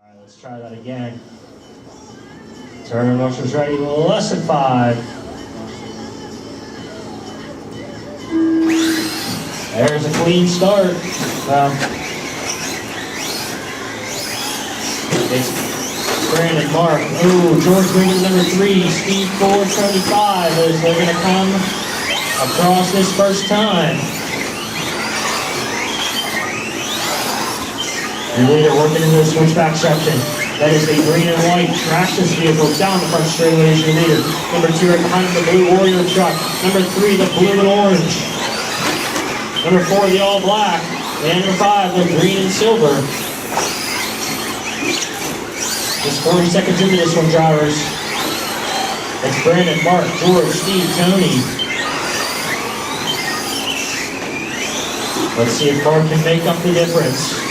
All right, let's try that again. Turn motion's ready, lesson 5. There's a clean start. It's Brandon, Mark. Ooh, George bringing number 3, Steve 475 as they're going to come across this first time. Your leader working into the switchback section. That is the green and white Traxxas vehicle down the front straightaway is your leader. Number 2 right behind the blue Warrior truck. Number 3, the blue and orange. Number 4, the all black. And number 5, the green and silver. Just 40 seconds into this one, drivers. It's Brandon, Mark, George, Steve, Tony. Let's see if Mark can make up the difference.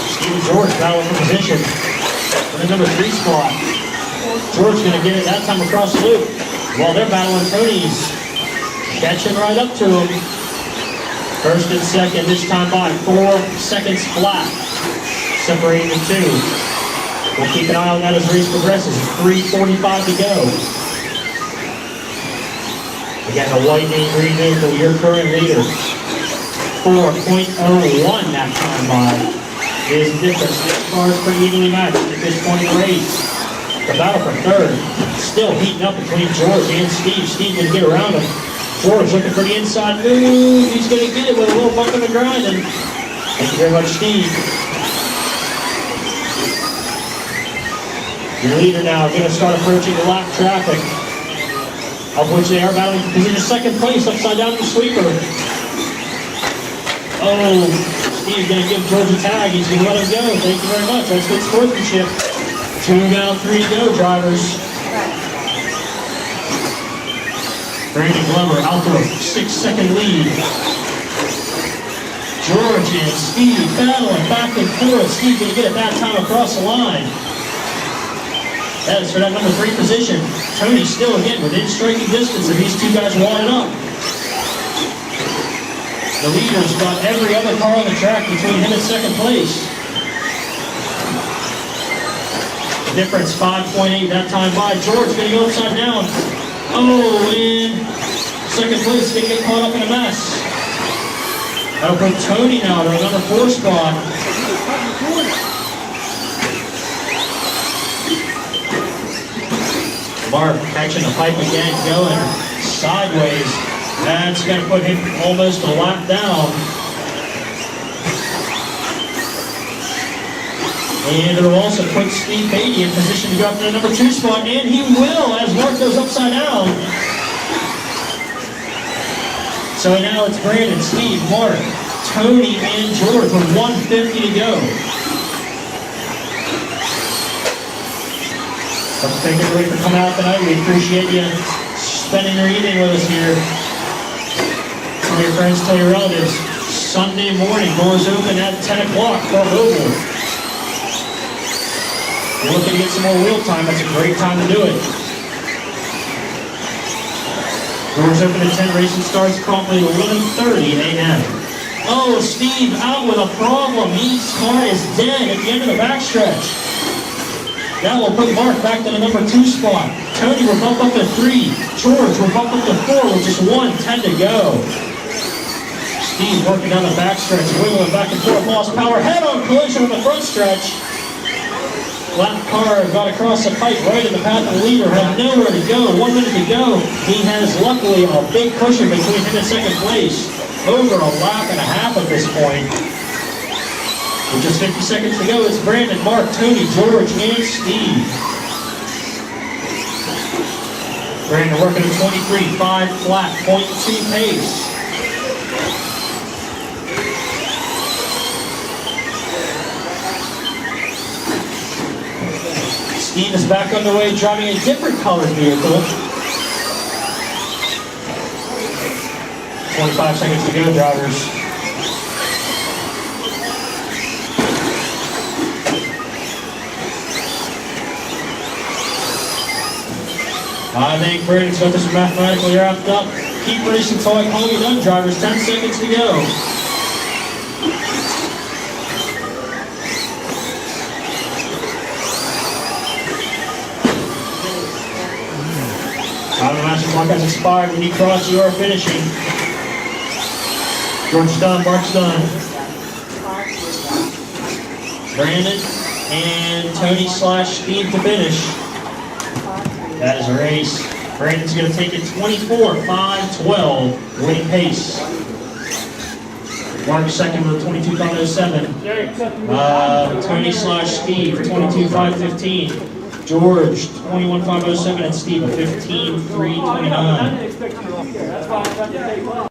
Steve and George battle for position in the number 3 spot. George going to get it that time across the loop. While they're battling, Tony's catching right up to him. First and second, this time by 4 seconds flat, separating the two. We'll keep an eye on that as the race progresses. 3:45 to go. Again, the white and green vehicle, your current leader. 4.01 that time by is the difference. This car is pretty evenly matched at this point in the race. The battle for third, still heating up between George and Steve. Steve can get around him. George looking for the inside move. He's going to get it with a little bump in the grind. And thank you very much, Steve. Your leader now going to start approaching the lap traffic, of which they are battling because in second place, upside down the sweeper. Oh, Steve's going to give George a tag. He's going to let him go. Thank you very much. That's good sportsmanship. 2 down, 3 to go, drivers. Brandon Glover out to a 6-second lead. George and Steve battling back and forth. Steve going to get it that time across the line. That is for that number 3 position. Tony still again within striking distance of these two guys winding up. The leader's got every other car on the track between him and second place. The difference 5.8 that time by. George going to go upside down. Oh, and second place going to get caught up in a mess. That'll put Tony now to another 4 spot. Mark catching the pipe again, going sideways. That's going to put him almost a lap down. And it'll also put Steve Beatty in position to go up to the number 2 spot, and he will as Mark goes upside down. So now it's Brandon, Steve, Mark, Tony, and George with 150 to go. Thank everybody for coming out tonight. We appreciate you spending your evening with us here. Tell your friends, tell your relatives. Sunday morning, doors open at 10 o'clock for Oval. If you're looking to get some more wheel time, that's a great time to do it. Doors open at 10, racing starts promptly at 11:30 a.m. Oh, Steve out with a problem. His car is dead at the end of the backstretch. That will put Mark back to the number 2 spot. Tony will bump up to 3. George will bump up to 4 with just 1:10 to go. Steve working down the backstretch, wiggling back and forth, lost power, head-on collision on the front stretch. Lap car got across the pipe right in the path of the leader, had nowhere to go, 1 minute to go. He has luckily a big cushion between him and second place. Over a lap and a half at this point. With just 50 seconds to go, it's Brandon, Mark, Tony, George, and Steve. Brandon working at 23, 5 flat, 0.2 pace. Steve is back on the way, driving a different colored vehicle. 25 seconds to go, drivers. I think Brady's got this mathematically wrapped up. Keep racing till I call you done, drivers. 10 seconds to go. Time of master clock has expired. When you cross, you are finishing. George's done, Mark's done. Brandon and Tony / Steve to finish. That is a race. Brandon's going to take it 24.512, winning pace. Mark second with 22.507. Tony / Steve 22.515. George 21.507 and Steve 15.329.